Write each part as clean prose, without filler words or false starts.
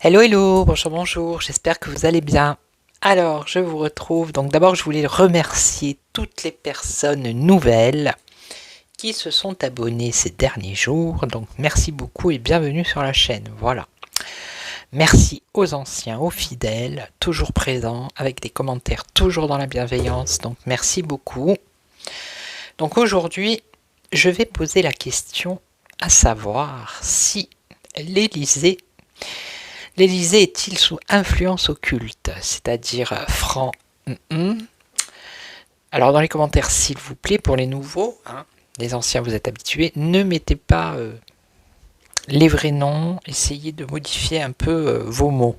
Hello, hello, bonjour, bonjour, j'espère que vous allez bien. Alors, je vous retrouve. Donc d'abord, je voulais remercier toutes les personnes nouvelles qui se sont abonnées ces derniers jours. Donc merci beaucoup et bienvenue sur la chaîne. Voilà. Merci aux anciens, aux fidèles, toujours présents, avec des commentaires toujours dans la bienveillance. Donc merci beaucoup. Donc aujourd'hui, je vais poser la question à savoir si l'Élysée est-il sous influence occulte, c'est-à-dire franc? Alors dans les commentaires, s'il vous plaît, pour les nouveaux, les anciens vous êtes habitués, ne mettez pas les vrais noms, essayez de modifier un peu vos mots.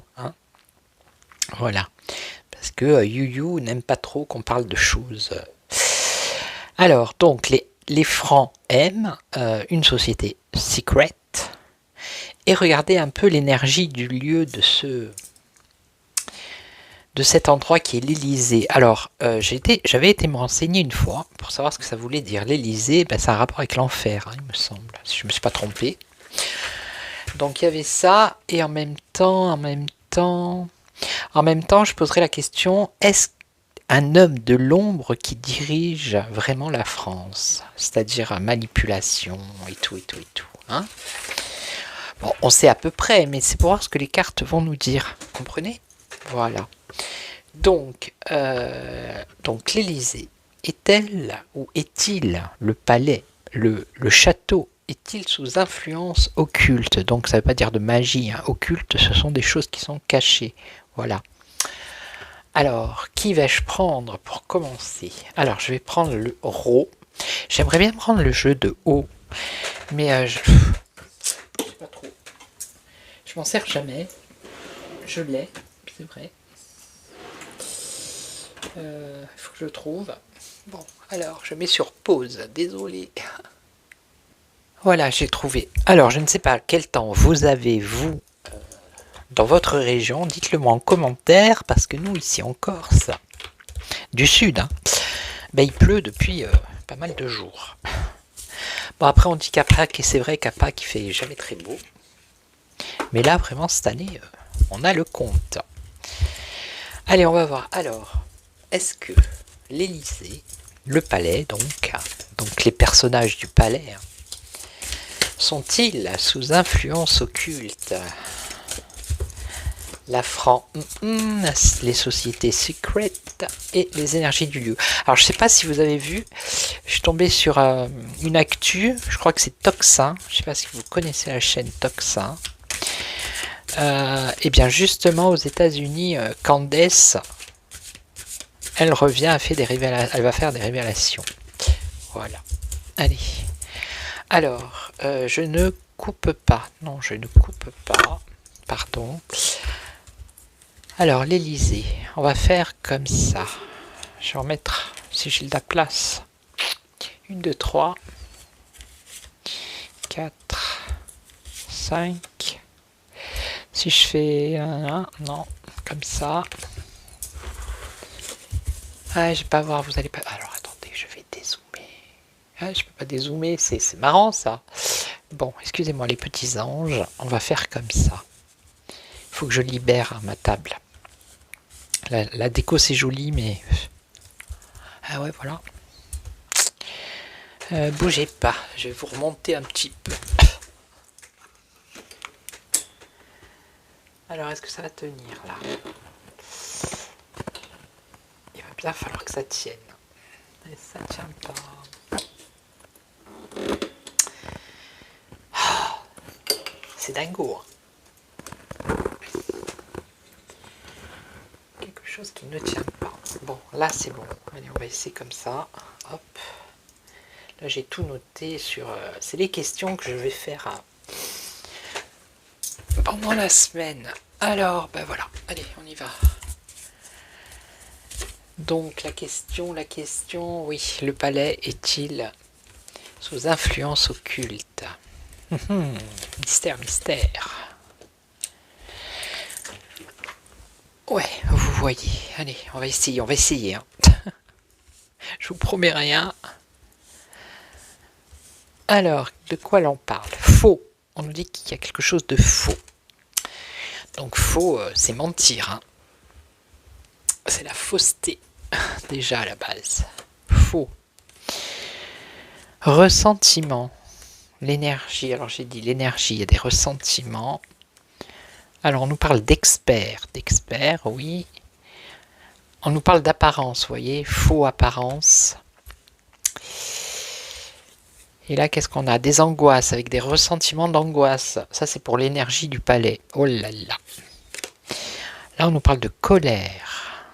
Voilà, parce que Yuyu n'aime pas trop qu'on parle de choses. Alors, donc, les francs aiment une société secret. Et regardez un peu l'énergie du lieu de cet endroit qui est l'Élysée. Alors, j'avais été me renseigner une fois pour savoir ce que ça voulait dire. L'Élysée, ça a un rapport avec l'enfer, il me semble, si je ne me suis pas trompé. Donc il y avait ça, et en même temps, je poserai la question, est-ce un homme de l'ombre qui dirige vraiment la France? C'est-à-dire manipulation et tout. Bon, on sait à peu près, mais c'est pour voir ce que les cartes vont nous dire. Vous comprenez? Voilà. Donc l'Élysée, est-elle ou est-il le palais, le château, est-il sous influence occulte? Donc ça ne veut pas dire de magie, occulte, ce sont des choses qui sont cachées. Voilà. Alors, qui vais-je prendre pour commencer? Alors, je vais prendre le Ro. J'aimerais bien prendre le jeu de haut, mais je sais pas trop. Je m'en sers jamais. Je l'ai, c'est vrai. Il faut que je le trouve. Bon, alors je mets sur pause. Désolé. Voilà, j'ai trouvé. Alors, je ne sais pas quel temps vous avez, vous, dans votre région. Dites-le moi en commentaire, parce que nous, ici en Corse, du sud, il pleut depuis pas mal de jours. Bon, après, on dit qu'à Pâques, et c'est vrai qu'à Pâques, il fait jamais très beau. Mais là, vraiment, cette année, on a le compte. Allez, on va voir. Alors, est-ce que l'Élysée, le palais, donc les personnages du palais, sont-ils sous influence occulte? La franc, les sociétés secrètes et les énergies du lieu. Alors, je ne sais pas si vous avez vu, je suis tombé sur une actu, je crois que c'est Toxin, je ne sais pas si vous connaissez la chaîne Toxin. Et bien justement aux États-Unis, Candace, elle revient, elle va faire des révélations. Voilà. Allez. Alors, je ne coupe pas. Non, je ne coupe pas. Pardon. Alors, l'Élysée. On va faire comme ça. Je vais en mettre, si j'ai de la place. 1, 2, 3. 4. 5. Si je fais un, non, comme ça. Ah, je vais pas voir, vous allez pas. Alors attendez, je vais dézoomer. Ah, je peux pas dézoomer, c'est marrant ça. Bon, excusez-moi les petits anges, on va faire comme ça. Il faut que je libère ma table. La déco c'est joli, mais. Ah ouais, voilà. Bougez pas, je vais vous remonter un petit peu. Alors, est-ce que ça va tenir là? Il va bien falloir que ça tienne. Et ça tient pas. Oh, c'est dingo. chose qui ne tient pas. Bon, là c'est bon. Allez, on va essayer comme ça. Hop. Là j'ai tout noté sur... c'est les questions que je vais faire pendant la semaine. Alors, ben voilà. Allez, on y va. Donc la question, oui, le palais est-il sous influence occulte? Mystère, mystère. Ouais, vous voyez. Allez, on va essayer. Hein. Je vous promets rien. Alors, de quoi l'on parle? Faux. On nous dit qu'il y a quelque chose de faux. Donc faux, c'est mentir. Hein. C'est la fausseté, déjà à la base. Faux. Ressentiment. L'énergie. Alors j'ai dit l'énergie, il y a des ressentiments. Alors on nous parle d'experts. D'experts, oui. On nous parle d'apparence, vous voyez. Faux apparence. Et là, qu'est-ce qu'on a? Des angoisses, avec des ressentiments d'angoisse. Ça, c'est pour l'énergie du palais. Oh là là. Là, on nous parle de colère.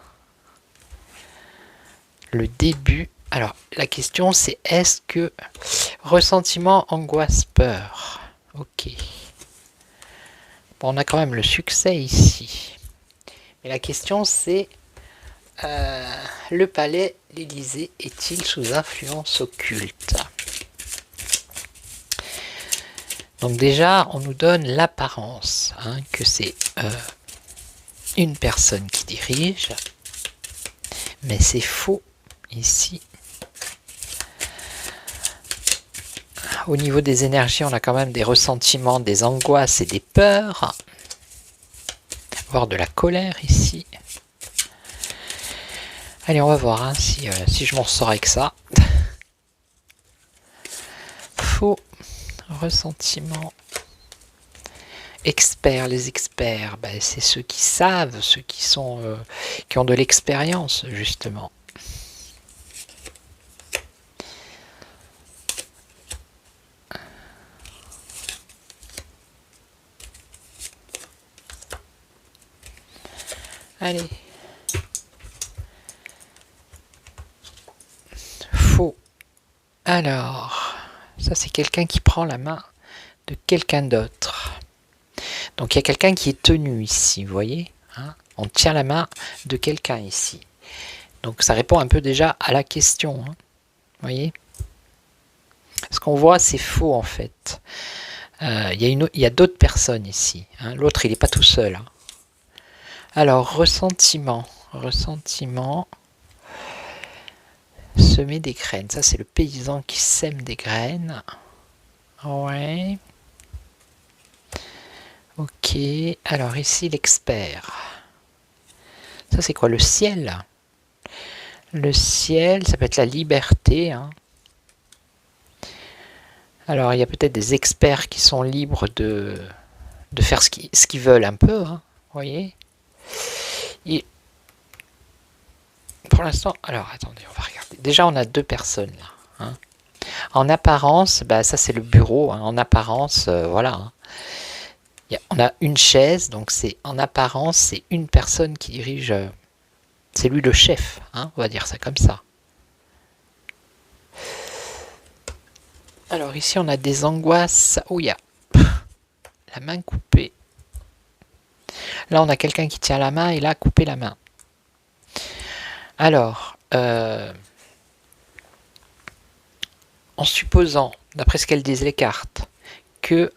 Le début. Alors, la question, c'est est-ce que ressentiment, angoisse, peur? Ok. Bon, on a quand même le succès ici. Mais la question, c'est le palais, l'Élysée, est-il sous influence occulte? Donc déjà, on nous donne l'apparence, hein, que c'est une personne qui dirige, mais c'est faux ici. Au niveau des énergies, on a quand même des ressentiments, des angoisses et des peurs, voire de la colère ici. Allez, on va voir hein, si je m'en sors avec ça. Faux. Ressentiment. Experts, les experts, ben, c'est ceux qui savent, ceux qui sont qui ont de l'expérience justement. Allez. Faux. Alors, ça c'est quelqu'un qui prend la main de quelqu'un d'autre. Donc il y a quelqu'un qui est tenu ici, vous voyez hein. On tient la main de quelqu'un ici. Donc ça répond un peu déjà à la question. Hein, vous voyez. Ce qu'on voit, c'est faux en fait. Il y a d'autres personnes ici. Hein. L'autre, il n'est pas tout seul. Hein. Alors, ressentiment. Ressentiment. Semer des graines. Ça, c'est le paysan qui sème des graines. Ouais. Ok. Alors, ici, l'expert. Ça, c'est quoi? Le ciel. Le ciel, ça peut être la liberté. Hein. Alors, il y a peut-être des experts qui sont libres de faire ce qu'ils veulent un peu. Hein. Vous voyez? Et pour l'instant, alors attendez, on va regarder. Déjà, on a deux personnes là. Hein. En apparence, bah, ça c'est le bureau. Hein. En apparence, voilà. Hein. On a une chaise, donc c'est en apparence, c'est une personne qui dirige. C'est lui le chef, hein, on va dire ça comme ça. Alors ici, on a des angoisses. Oh, il y a la main coupée. Là, on a quelqu'un qui tient la main et là, coupé la main. Alors, en supposant, d'après ce qu'elles disent les cartes, que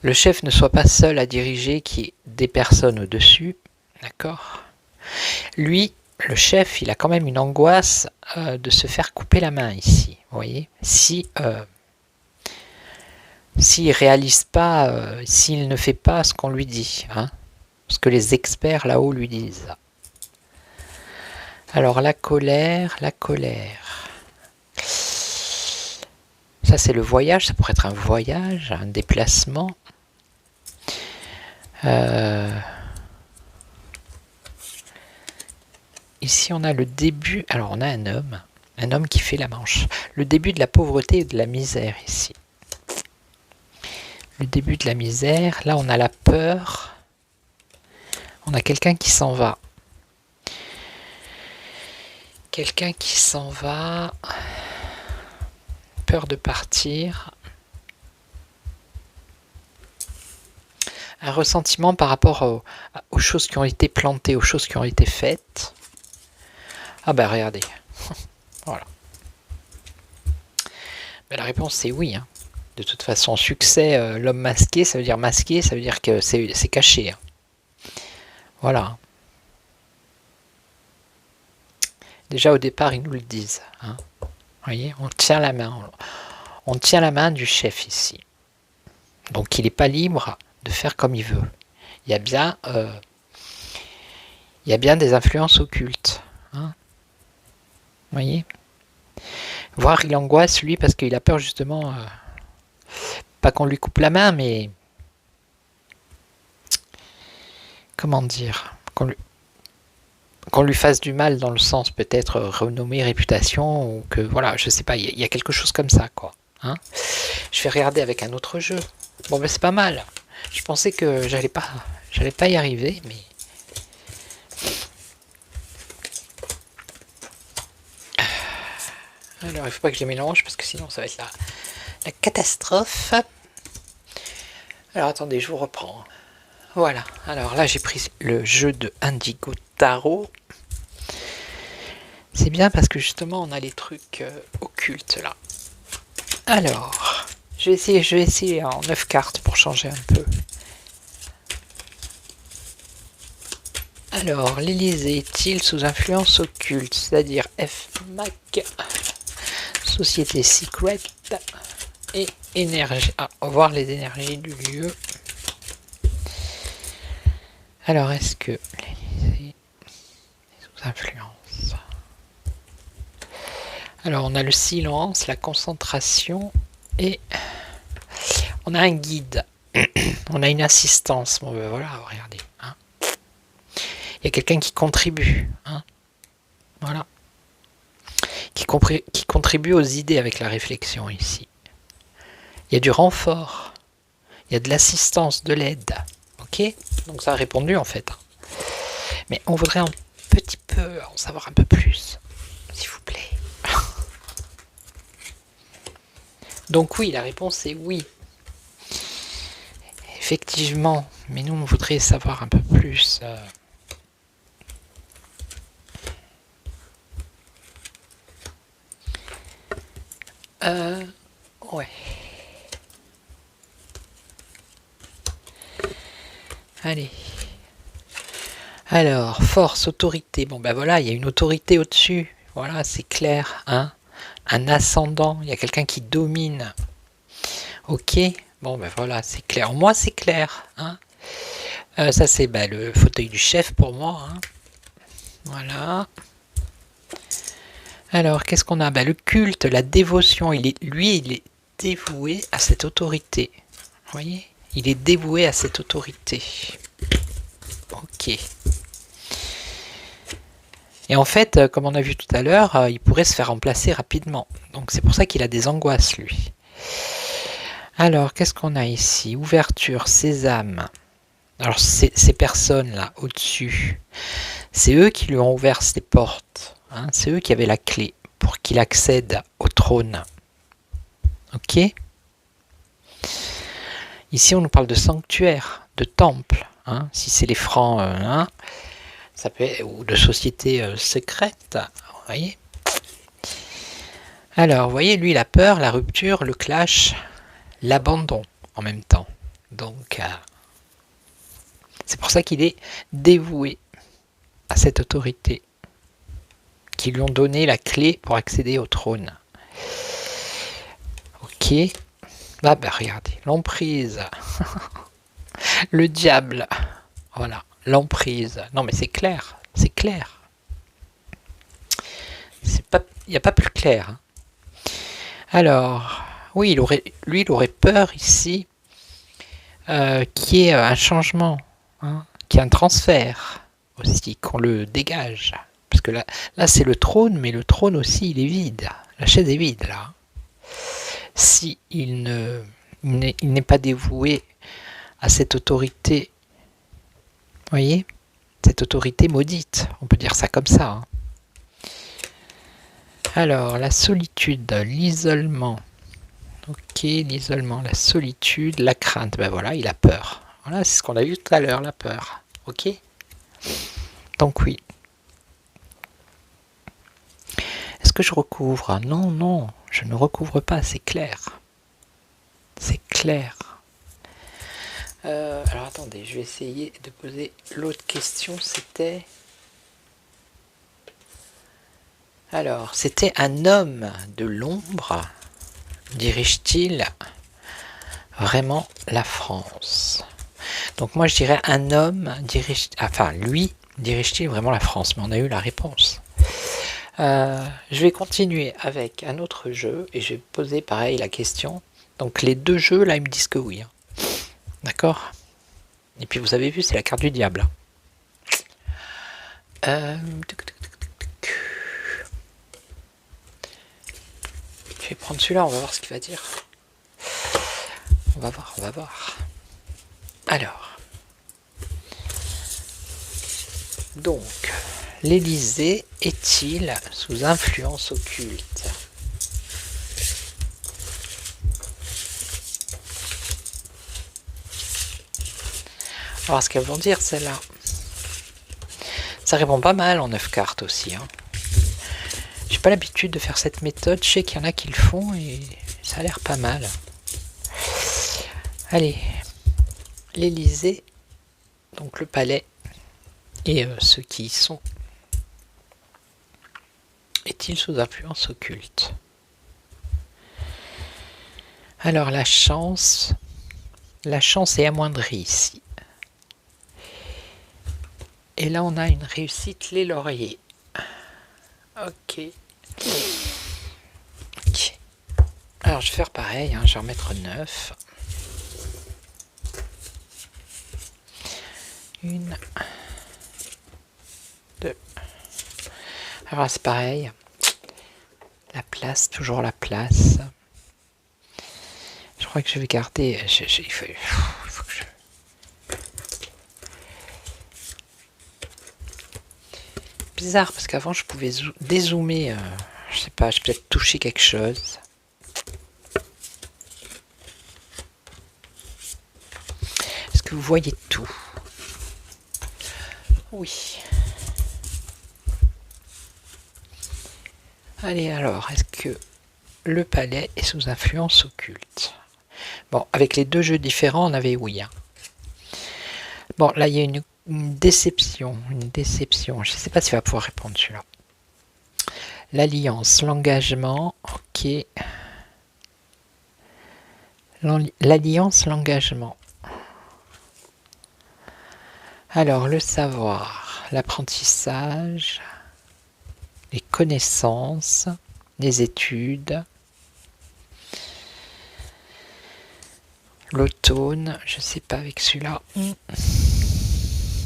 le chef ne soit pas seul à diriger, qu'il y ait des personnes au-dessus, d'accord? Lui, le chef, il a quand même une angoisse de se faire couper la main ici, vous voyez? S'il réalise pas, s'il ne fait pas ce qu'on lui dit, hein, ce que les experts là-haut lui disent. Alors la colère, la colère. Ça c'est le voyage, ça pourrait être un voyage, un déplacement. Ici on a le début, alors on a un homme qui fait la manche. Le début de la pauvreté et de la misère ici. Le début de la misère, là on a la peur. On a quelqu'un qui s'en va. Quelqu'un qui s'en va. Peur de partir. Un ressentiment par rapport aux choses qui ont été plantées, aux choses qui ont été faites. Ah bah regardez. Voilà. Mais la réponse c'est oui. Hein. De toute façon, succès, l'homme masqué, ça veut dire que c'est caché. Hein. Voilà. Déjà au départ, ils nous le disent. Hein. Vous voyez, on tient la main. On tient la main du chef ici. Donc il n'est pas libre de faire comme il veut. Il y a bien des influences occultes. Hein. Vous voyez, voire il angoisse lui parce qu'il a peur justement, pas qu'on lui coupe la main, mais comment dire, qu'on lui fasse du mal dans le sens peut-être renommée, réputation, ou que voilà, je sais pas, il y a quelque chose comme ça quoi. Hein. Je vais regarder avec un autre jeu. Bon ben c'est pas mal. Je pensais que j'allais pas y arriver, mais alors il faut pas que je les mélange parce que sinon ça va être la catastrophe. Alors attendez, je vous reprends. Voilà, alors là j'ai pris le jeu de Indigo Tarot. C'est bien parce que justement on a les trucs occultes là. Alors, je vais essayer en 9 cartes pour changer un peu. Alors, l'Élysée est-il sous influence occulte, c'est-à-dire FMAC, Société Secret et énergie. Ah, on va voir les énergies du lieu. Alors, est-ce que l'Élysée est sous influence? Alors, on a le silence, la concentration et on a un guide. On a une assistance. Bon, ben voilà, regardez. Hein. Il y a quelqu'un qui contribue. Hein. Voilà. Qui contribue aux idées avec la réflexion ici. Il y a du renfort. Il y a de l'assistance, de l'aide. Ok? Donc ça a répondu en fait. Mais on voudrait un petit peu en savoir un peu plus. S'il vous plaît. Donc oui, la réponse est oui. Effectivement. Mais nous, on voudrait savoir un peu plus. Ouais. Allez. Alors, force, autorité. Bon, ben voilà, il y a une autorité au-dessus. Voilà, c'est clair. Hein. Un ascendant. Il y a quelqu'un qui domine. Ok. Bon, ben voilà, c'est clair. Moi, c'est clair. Hein. Ça, c'est le fauteuil du chef pour moi. Hein. Voilà. Alors, qu'est-ce qu'on a? Le culte, la dévotion. Il est dévoué à cette autorité. Vous voyez? Il est dévoué à cette autorité. Ok. Et en fait, comme on a vu tout à l'heure, il pourrait se faire remplacer rapidement. Donc c'est pour ça qu'il a des angoisses, lui. Alors, qu'est-ce qu'on a ici? Ouverture, sésame. Alors, ces personnes-là, au-dessus, c'est eux qui lui ont ouvert ces portes. Hein, c'est eux qui avaient la clé pour qu'il accède au trône. Ok? Ici, on nous parle de sanctuaire, de temple. Hein, si c'est les francs, hein, ça peut être, ou de société secrète. Vous voyez? Alors, vous voyez, lui, il a peur, la rupture, le clash, l'abandon en même temps. Donc, c'est pour ça qu'il est dévoué à cette autorité, qui lui ont donné la clé pour accéder au trône. Ok. Bah, regardez, l'emprise. Le diable. Voilà, l'emprise. Non, mais c'est clair, c'est clair. Il n'y a pas plus clair. Hein. Alors, oui, il aurait peur ici qu'il y ait un changement, hein, qu'il y ait un transfert aussi, qu'on le dégage. Parce que là c'est le trône, mais le trône aussi, il est vide. La chaise est vide, là. Si il n'est pas dévoué à cette autorité, vous voyez, cette autorité maudite, on peut dire ça comme ça. Hein. Alors, la solitude, l'isolement. Ok, l'isolement, la solitude, la crainte. Ben voilà, il a peur. Voilà, c'est ce qu'on a vu tout à l'heure, la peur. Ok? Donc oui. Est-ce que je recouvre? Non, non, je ne recouvre pas, c'est clair. C'est clair. Alors attendez, je vais essayer de poser l'autre question, c'était... Alors, c'était un homme de l'ombre, dirige-t-il vraiment la France? Donc moi je dirais un homme dirige... Enfin, lui dirige-t-il vraiment la France? Mais on a eu la réponse. Je vais continuer avec un autre jeu et je vais poser pareil la question. Donc les deux jeux là ils me disent que oui. Hein. D'accord? Et puis vous avez vu, c'est la carte du diable. Je vais prendre celui-là, on va voir ce qu'il va dire. On va voir, on va voir. Alors. Donc, l'Élysée est-il sous influence occulte? On va voir ce qu'elles vont dire celles-là. Ça répond pas mal en 9 cartes aussi. Hein. J'ai pas l'habitude de faire cette méthode. Je sais qu'il y en a qui le font et ça a l'air pas mal. Allez. L'Élysée, donc le palais, et ceux qui y sont. Est-il sous influence occulte? Alors la chance est amoindrie ici. Et là on a une réussite, les lauriers. Ok. Alors je vais faire pareil, hein, je vais remettre 9. 1, 2. Alors c'est pareil. La place, toujours la place. Je crois que je vais garder... il faut que je... Bizarre, parce qu'avant je pouvais dézoomer... je sais pas, j'ai peut-être touché quelque chose. Est-ce que vous voyez tout? Oui. Allez alors, est-ce que le palais est sous influence occulte? Bon, avec les deux jeux différents, on avait oui. Hein. Bon, là, il y a une déception. Une déception. Je ne sais pas s'il va pouvoir répondre celui-là. L'alliance, l'engagement, ok. L'alliance, l'engagement. Alors, le savoir, l'apprentissage, les connaissances, les études, l'automne, je sais pas avec celui-là.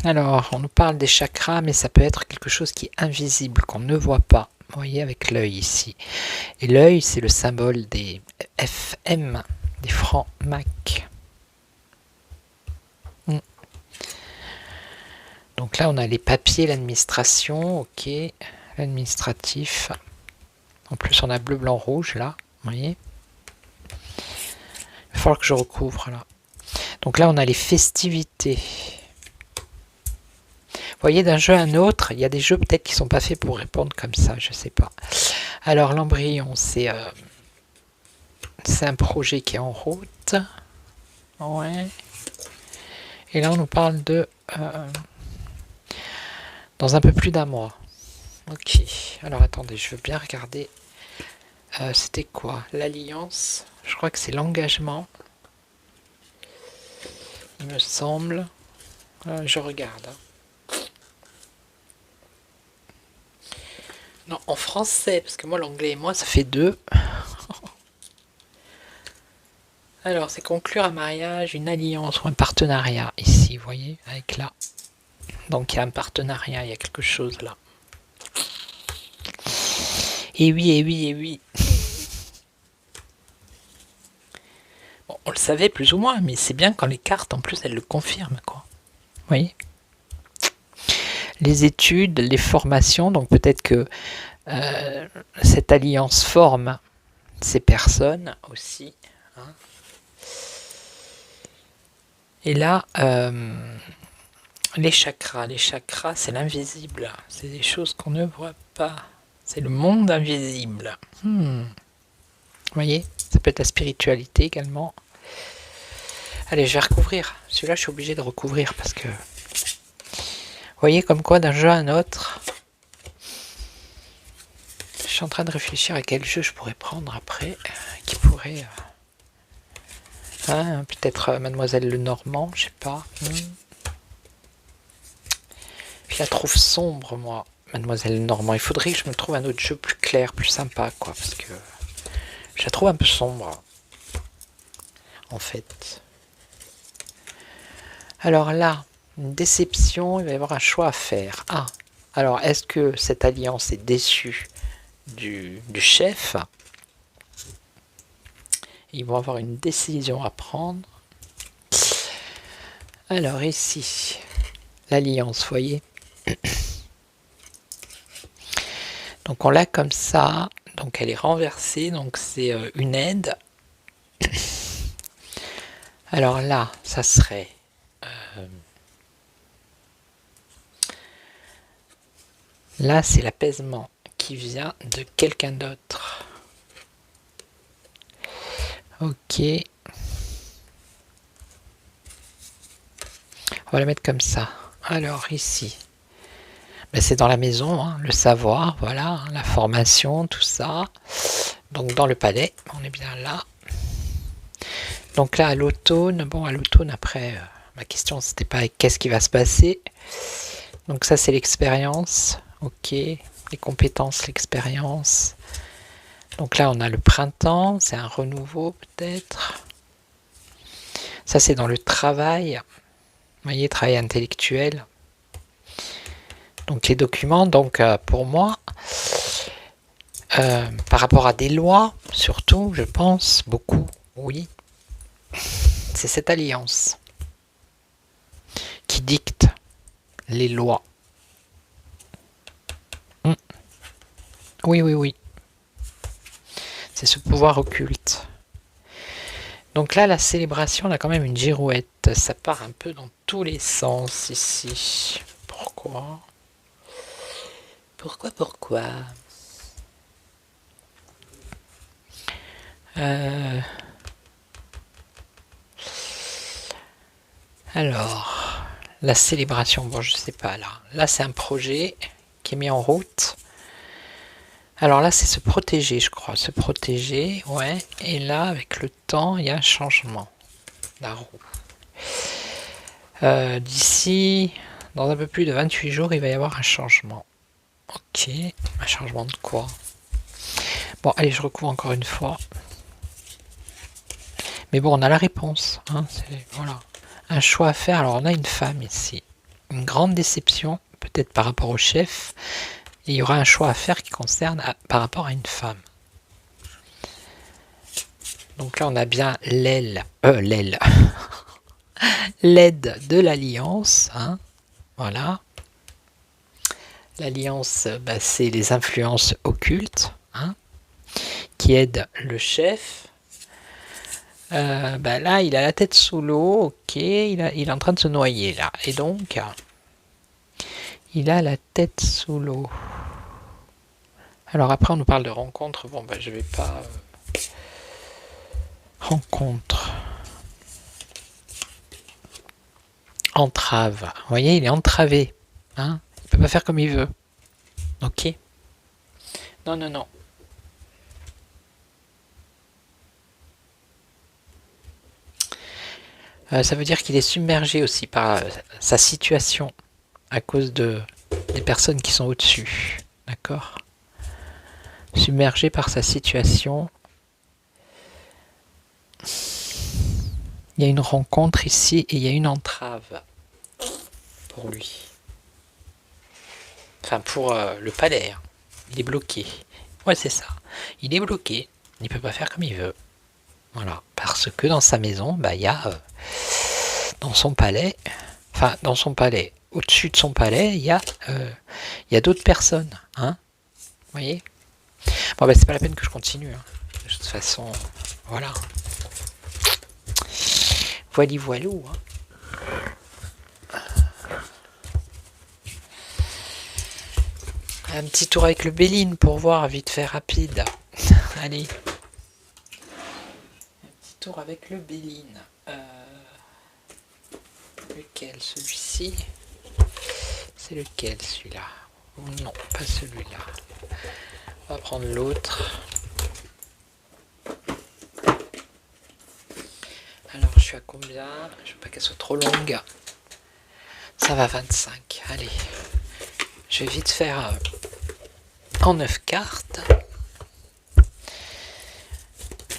Alors, on nous parle des chakras, mais ça peut être quelque chose qui est invisible, qu'on ne voit pas. Vous voyez avec l'œil ici. Et l'œil, c'est le symbole des FM, des francs Mac. Donc là, on a les papiers, l'administration, ok, l'administratif. En plus, on a bleu, blanc, rouge, là, vous voyez. Il va falloir que je recouvre, là. Donc là, on a les festivités. Vous voyez, d'un jeu à un autre, il y a des jeux peut-être qui ne sont pas faits pour répondre comme ça, je ne sais pas. Alors, l'embryon, c'est un projet qui est en route. Ouais. Et là, on nous parle de... dans un peu plus d'un mois. Ok. Alors, attendez, je veux bien regarder. C'était quoi? L'alliance. Je crois que c'est l'engagement. Il me semble. Je regarde. Non, en français, parce que moi, l'anglais et moi, ça fait 2. Alors, c'est conclure un mariage, une alliance ou un partenariat, ici, vous voyez, avec là. Donc, il y a un partenariat, il y a quelque chose là. Et oui, et oui, et oui. Bon, on le savait plus ou moins, mais c'est bien quand les cartes, en plus, elles le confirment, quoi. Vous voyez? les études, les formations. Donc peut-être que cette alliance forme ces personnes aussi. Hein. Et là, les chakras c'est l'invisible. C'est des choses qu'on ne voit pas. C'est le monde invisible. Vous voyez, ça peut être la spiritualité également. Allez, je vais recouvrir. Celui-là, je suis obligé de recouvrir parce que... Vous voyez, comme quoi, d'un jeu à un autre... Je suis en train de réfléchir à quel jeu je pourrais prendre après, qui pourrait... Hein, peut-être Mademoiselle Lenormand, je sais pas. Je la trouve sombre, moi, Mademoiselle Lenormand. Il faudrait que je me trouve un autre jeu plus clair, plus sympa, quoi, parce que je la trouve un peu sombre, en fait. Alors là, une déception, il va y avoir un choix à faire. Ah, alors est-ce que cette alliance est déçue du chef? Ils vont avoir une décision à prendre. Alors ici, l'alliance, vous voyez. Donc on l'a comme ça, donc elle est renversée, donc c'est une aide. Alors là, ça serait... là, c'est l'apaisement qui vient de quelqu'un d'autre. Ok. On va la mettre comme ça. Alors ici, ben, c'est dans la maison, hein, le savoir, voilà, hein, la formation, tout ça. Donc dans le palais, on est bien là. Donc là, à l'automne, bon, à l'automne, après, ma question, c'était pas qu'est-ce qui va se passer. Donc ça, c'est l'expérience, ok. Les compétences, l'expérience. Donc là, on a le printemps, c'est un renouveau peut-être. Ça, c'est dans le travail. Vous voyez, travail intellectuel. Donc les documents, donc pour moi, par rapport à des lois, surtout, je pense, beaucoup, oui, c'est cette alliance qui dicte les lois. Oui, oui, oui. C'est ce pouvoir occulte. Donc là, la célébration, on a quand même une girouette. Ça part un peu dans tous les sens ici. Pourquoi? Pourquoi Alors, la célébration, bon, je sais pas là. Là, c'est un projet qui est mis en route. Alors là, c'est se protéger, je crois. Se protéger, ouais. Et là, avec le temps, il y a un changement. La roue. D'ici, dans un peu plus de 28 jours, il va y avoir un changement. Ok. Un changement de quoi? Bon, allez, je recouvre encore une fois. Mais bon, on a la réponse. Hein, voilà. Un choix à faire. Alors, on a une femme ici. Une grande déception, peut-être par rapport au chef. Et il y aura un choix à faire qui concerne par rapport à une femme. Donc là, on a bien l'aide de l'alliance. Hein, voilà. L'alliance, bah, c'est les influences occultes, hein, qui aident le chef. Bah là, il a la tête sous l'eau, ok, il est en train de se noyer là. Et donc, il a la tête sous l'eau. Alors après, on nous parle de rencontre. Bon, bah je vais pas... rencontre. Entrave. Vous voyez, il est entravé. Hein, il peut pas faire comme il veut. Ok. Non, non, non. Ça veut dire qu'il est submergé aussi par sa situation à cause des personnes qui sont au-dessus. D'accord? Submergé par sa situation. Il y a une rencontre ici et il y a une entrave pour lui. Enfin, pour le palais. Hein. Il est bloqué. Ouais, c'est ça. Il est bloqué. Il ne peut pas faire comme il veut. Voilà. Parce que dans sa maison, bah, il y a dans son palais, au-dessus de son palais, il y a d'autres personnes. Hein, vous voyez? Bon, c'est pas la peine que je continue. Hein. De toute façon, voilà. Voili voilou. Hein. Un petit tour avec le Béline pour voir, vite fait, rapide. Allez. Un petit tour avec le Béline. Lequel? Celui-ci? C'est lequel, celui-là? Non, pas celui-là. On va prendre l'autre. Alors, je suis à combien? Je veux pas qu'elle soit trop longue. Ça va, 25. Allez. Je vais vite faire en 9 cartes.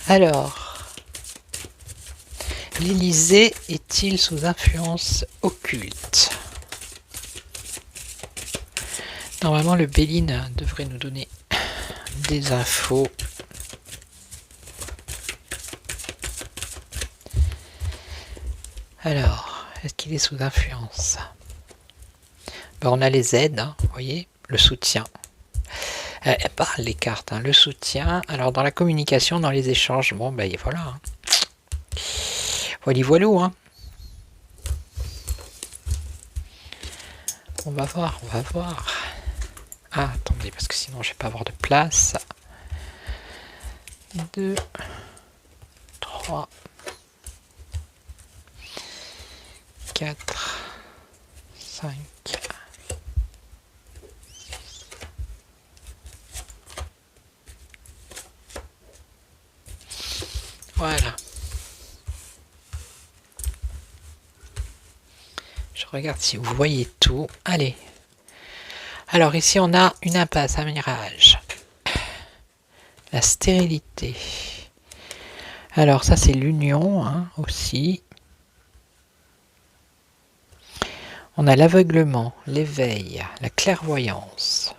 Alors, l'Élysée est-il sous influence occulte? Normalement, le Béline devrait nous donner des infos. Alors, est-ce qu'il est sous influence? On a les aides, hein, vous voyez, le soutien. Elle parle les cartes, hein, le soutien. Alors, dans la communication, dans les échanges, bon, voilà. Hein. Voilou, hein. On va voir, on va voir. Ah, attendez, parce que sinon, je vais pas avoir de place. 2, 3, 4, 5. Voilà. Je regarde si vous voyez tout. Allez. Alors ici on a une impasse, un mirage. La stérilité. Alors ça c'est l'union hein, aussi. On a l'aveuglement, l'éveil, la clairvoyance.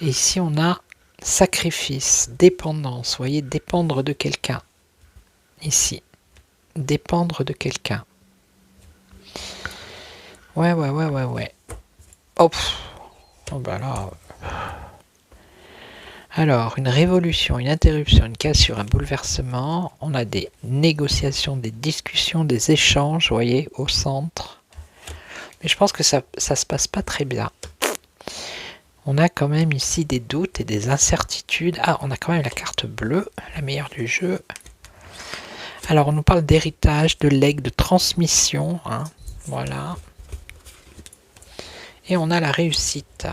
Et ici on a sacrifice, dépendance. Vous voyez, dépendre de quelqu'un. Ici. Dépendre de quelqu'un. Ouais. Hop. Oh bah là. Alors, une révolution, une interruption, une cassure, un bouleversement. On a des négociations, des discussions, des échanges, vous voyez, au centre. Mais je pense que ça se passe pas très bien. On a quand même ici des doutes et des incertitudes. Ah, on a quand même la carte bleue, la meilleure du jeu. Alors, on nous parle d'héritage, de legs, de transmission. Hein, voilà. Et on a la réussite.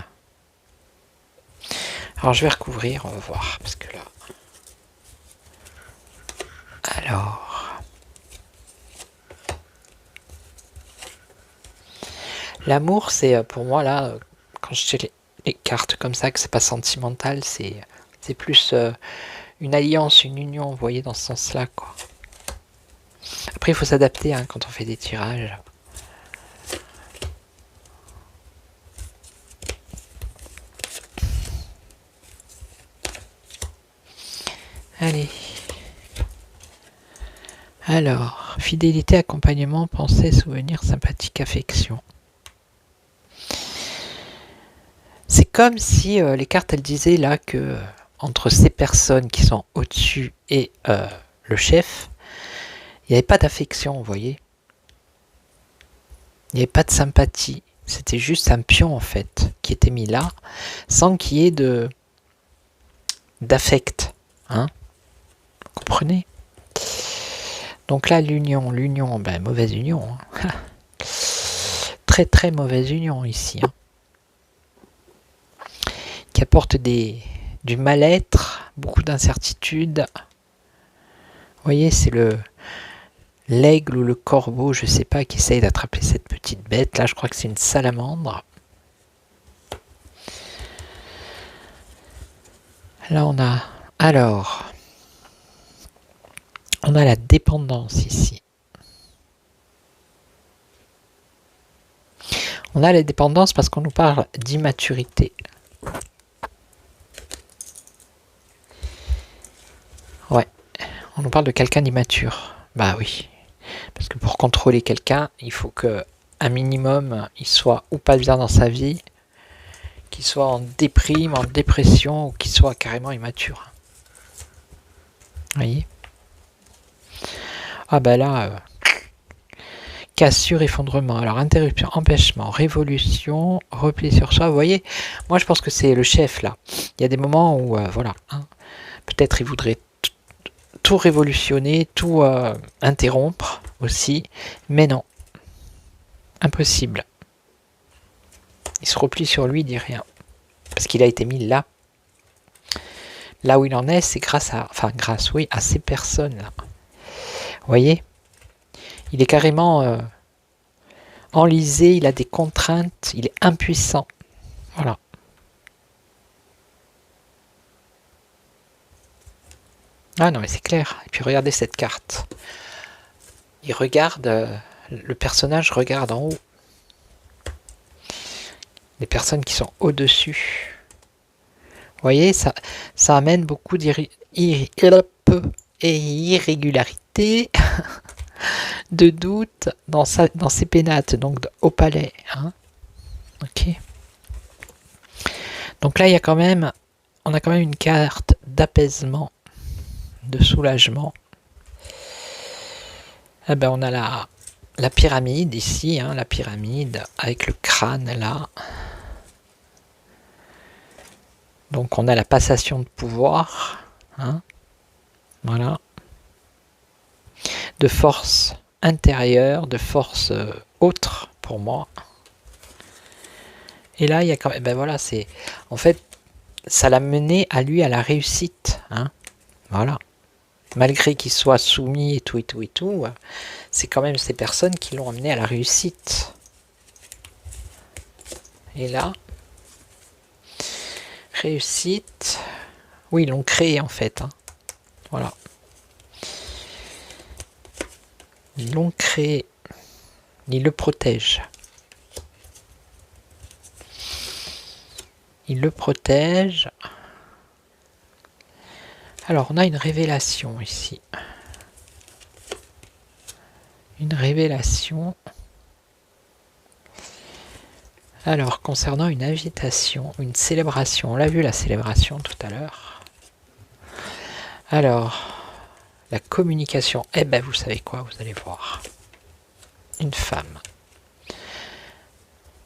Alors, je vais recouvrir, on va voir. Parce que là... Alors... L'amour, c'est pour moi, là, quand je fais les cartes comme ça, que c'est pas sentimental, c'est plus une alliance, une union, vous voyez, dans ce sens-là, quoi. Après, il faut s'adapter hein, quand on fait des tirages. Allez. Alors, fidélité, accompagnement, pensée, souvenir, sympathique, affection. C'est comme si les cartes, elles disaient là que entre ces personnes qui sont au-dessus et le chef, il n'y avait pas d'affection, vous voyez. Il n'y avait pas de sympathie. C'était juste un pion, en fait, qui était mis là, sans qu'il y ait d'affect. Hein, vous comprenez? Donc là, l'union, mauvaise union. Hein. Très très mauvaise union ici. Hein. Qui apporte du mal-être, beaucoup d'incertitudes. Vous voyez, c'est l'aigle ou le corbeau, je sais pas, qui essaye d'attraper cette petite bête. Là, je crois que c'est une salamandre. Là, on a... Alors... On a la dépendance ici. On a la dépendance parce qu'on nous parle d'immaturité. Ouais, on nous parle de quelqu'un d'immature. Bah oui, parce que pour contrôler quelqu'un, il faut que un minimum, il soit ou pas bien dans sa vie, qu'il soit en déprime, en dépression, ou qu'il soit carrément immature. Vous voyez? Ah ben là, cassure, effondrement, alors interruption, empêchement, révolution, repli sur soi, vous voyez? Moi je pense que c'est le chef là. Il y a des moments où, voilà, hein, peut-être il voudrait tout révolutionner, tout interrompre aussi, mais non, impossible. Il se replie sur lui, il dit rien, parce qu'il a été mis là. Là où il en est, c'est grâce à, enfin grâce, oui, à ces personnes-là. Vous voyez? Il est carrément enlisé, il a des contraintes, il est impuissant. Voilà. Ah non mais c'est clair. Et puis regardez cette carte. Il regarde, le personnage regarde en haut. Les personnes qui sont au-dessus. Vous voyez, ça amène beaucoup d'irrégularités, de doutes dans ses pénates, donc au palais. Hein. Ok. Donc là, il y a quand même, on a quand même une carte d'apaisement, de soulagement. Eh ben, on a la pyramide ici, hein, la pyramide avec le crâne là. Donc on a la passation de pouvoir, hein, voilà, de force intérieure, de force autre pour moi. Et là il y a quand même, ben voilà, c'est, en fait, ça l'a mené à lui à la réussite, hein, voilà. Malgré qu'il soit soumis et tout, c'est quand même ces personnes qui l'ont amené à la réussite. Et là, réussite, oui, ils l'ont créé en fait, hein. Voilà. Ils l'ont créé, ils le protègent. Ils le protègent. Alors, on a une révélation ici. Une révélation. Alors, concernant une invitation, une célébration, on l'a vu la célébration tout à l'heure. Alors, la communication, eh ben vous savez quoi, vous allez voir. Une femme.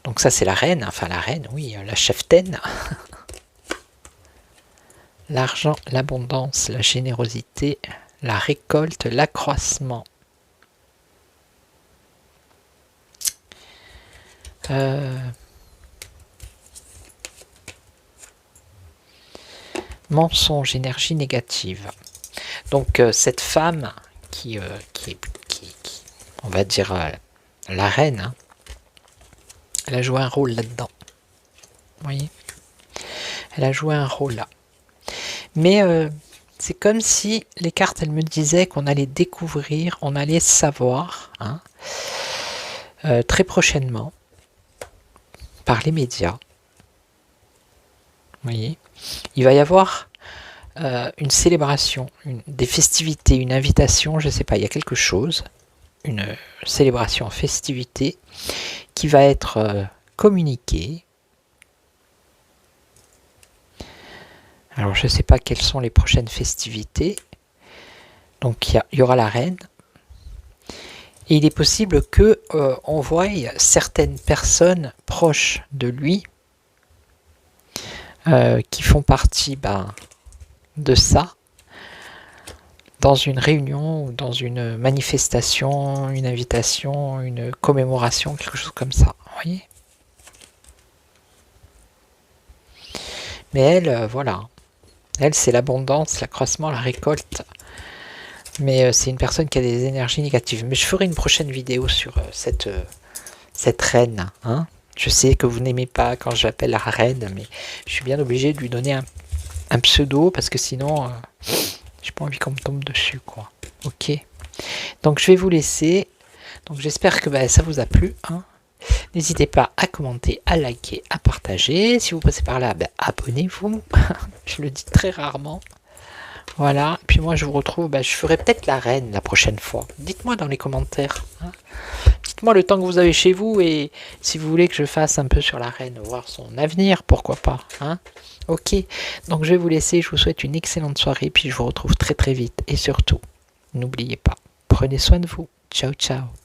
Donc ça c'est la reine, enfin la reine, oui, la cheftaine. L'argent, l'abondance, la générosité, la récolte, l'accroissement. Mensonge, énergie négative. Donc cette femme qui on va dire la reine, hein, elle a joué un rôle là-dedans. Vous voyez? Elle a joué un rôle là. Mais c'est comme si les cartes, elles me disaient qu'on allait découvrir, on allait savoir, hein, très prochainement, par les médias. Vous voyez? Il va y avoir une célébration, des festivités, une invitation, je ne sais pas, il y a quelque chose, une célébration, festivité, qui va être communiquée. Alors je ne sais pas quelles sont les prochaines festivités. Donc il y aura la reine. Et il est possible que on voie certaines personnes proches de lui qui font partie de ça, dans une réunion ou dans une manifestation, une invitation, une commémoration, quelque chose comme ça. Vous voyez? Mais elle, voilà. Elle, c'est l'abondance, l'accroissement, la récolte. Mais c'est une personne qui a des énergies négatives. Mais je ferai une prochaine vidéo sur cette reine. Hein. Je sais que vous n'aimez pas quand j'appelle la reine, mais je suis bien obligé de lui donner un pseudo, parce que sinon, j'ai pas envie qu'on me tombe dessus, quoi. Ok. Donc je vais vous laisser. Donc j'espère que ça vous a plu. Hein. N'hésitez pas à commenter, à liker, à partager. Si vous passez par là, abonnez-vous. Je le dis très rarement. Voilà. Puis moi, je vous retrouve. Je ferai peut-être la reine la prochaine fois. Dites-moi dans les commentaires. Hein. dites-moi le temps que vous avez chez vous et si vous voulez que je fasse un peu sur la reine, voir son avenir, pourquoi pas. Hein, ok, donc je vais vous laisser, je vous souhaite une excellente soirée, puis je vous retrouve très très vite. Et surtout, n'oubliez pas, prenez soin de vous. Ciao ciao.